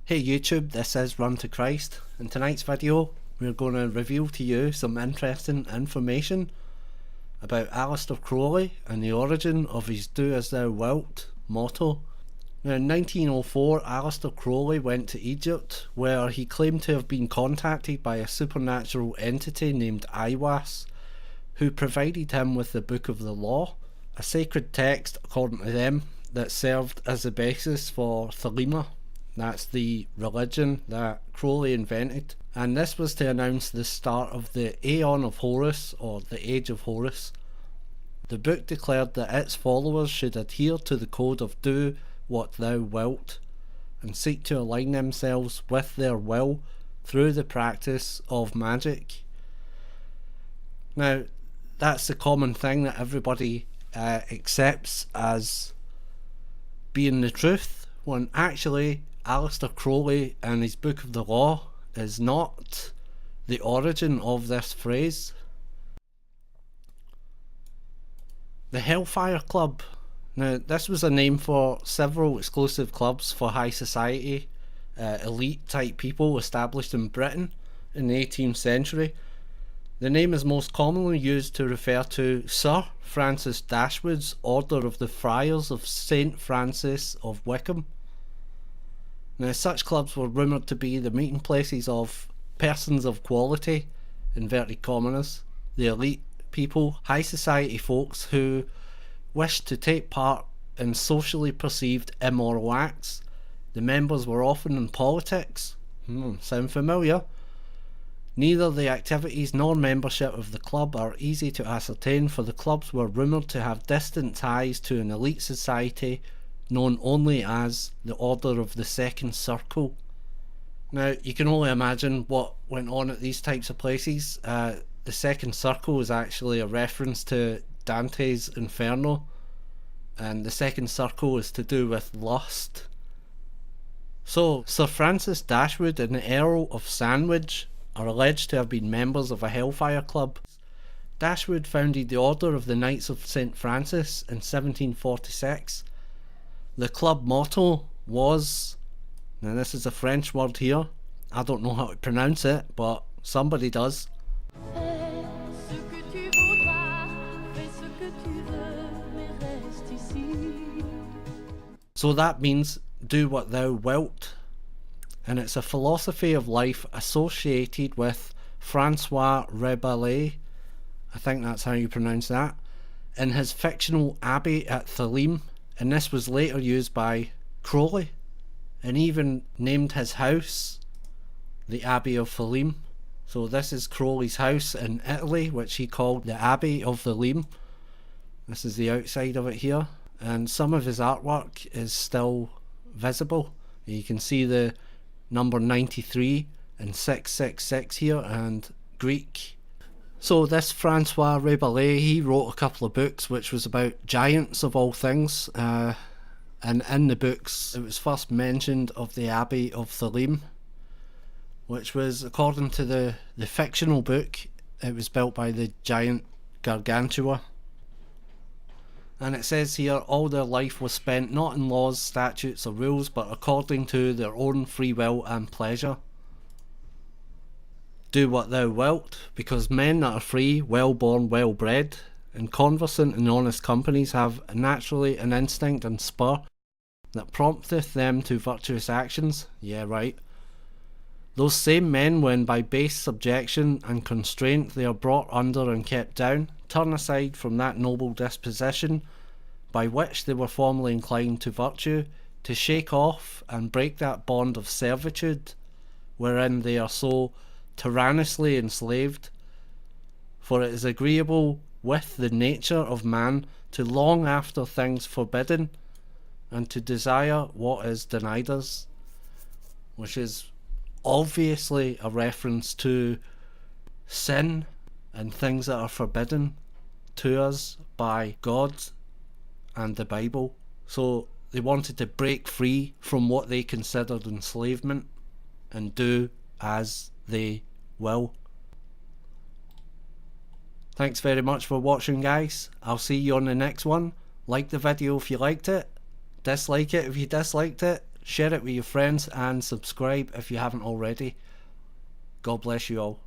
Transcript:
Hey YouTube, this is Run to Christ. In tonight's video we're going to reveal to you some interesting information about Aleister Crowley and the origin of his Do As Thou Wilt motto. Now in 1904 Aleister Crowley went to Egypt, where he claimed to have been contacted by a supernatural entity named Iwas, who provided him with the Book of the Law, a sacred text according to them that served as the basis for Thelema. That's the religion that Crowley invented, and this was to announce the start of the Aeon of Horus, or the Age of Horus. The book declared that its followers should adhere to the code of Do What Thou Wilt, and seek to align themselves with their will through the practice of magic. Now, that's the common thing that everybody accepts as being the truth, when actually Aleister Crowley and his Book of the Law is not the origin of this phrase. The Hellfire Club. Now this was a name for several exclusive clubs for high society, elite type people established in Britain in the 18th century. The name is most commonly used to refer to Sir Francis Dashwood's Order of the Friars of St. Francis of Wickham. Now such clubs were rumoured to be the meeting places of persons of quality, inverted commas, the elite people, high society folks who wished to take part in socially perceived immoral acts. The members were often in politics. Sound familiar? Neither the activities nor membership of the club are easy to ascertain, for the clubs were rumoured to have distant ties to an elite society known only as the Order of the Second Circle. Now you can only imagine what went on at these types of places. The Second Circle is actually a reference to Dante's Inferno, and the Second Circle is to do with lust. So Sir Francis Dashwood and the Earl of Sandwich are alleged to have been members of a Hellfire Club. Dashwood founded the Order of the Knights of St. Francis in 1746. The club motto was, now this is a French word here, I don't know how to pronounce it, but somebody does. So that means do what thou wilt, and it's a philosophy of life associated with Francois Rabelais, I think that's how you pronounce that, in his fictional abbey at Thelema. And this was later used by Crowley, and even named his house the Abbey of Thelema. So this is Crowley's house in Italy, which he called the Abbey of Thelema. This is the outside of it here, and some of his artwork is still visible. You can see the number 93 and 666 here, and Greek. So this Francois Rabelais, he wrote a couple of books which was about giants of all things, and in the books it was first mentioned of the Abbey of Thelema, which was, according to the fictional book, it was built by the giant Gargantua. And it says here, all their life was spent not in laws, statutes or rules, but according to their own free will and pleasure. Do what thou wilt, because men that are free, well-born, well-bred, and conversant in honest companies have naturally an instinct and spur that prompteth them to virtuous actions. Yeah, right. Those same men, when by base subjection and constraint they are brought under and kept down, turn aside from that noble disposition by which they were formerly inclined to virtue, to shake off and break that bond of servitude wherein they are so tyrannously enslaved. For it is agreeable with the nature of man to long after things forbidden, and to desire what is denied us, which is obviously a reference to sin and things that are forbidden to us by God and the Bible. So they wanted to break free from what they considered enslavement and do as they will. Thanks very much for watching, guys. I'll see you on the next one. Like the video if you liked it, dislike it if you disliked it, share it with your friends, and subscribe if you haven't already. God bless you all.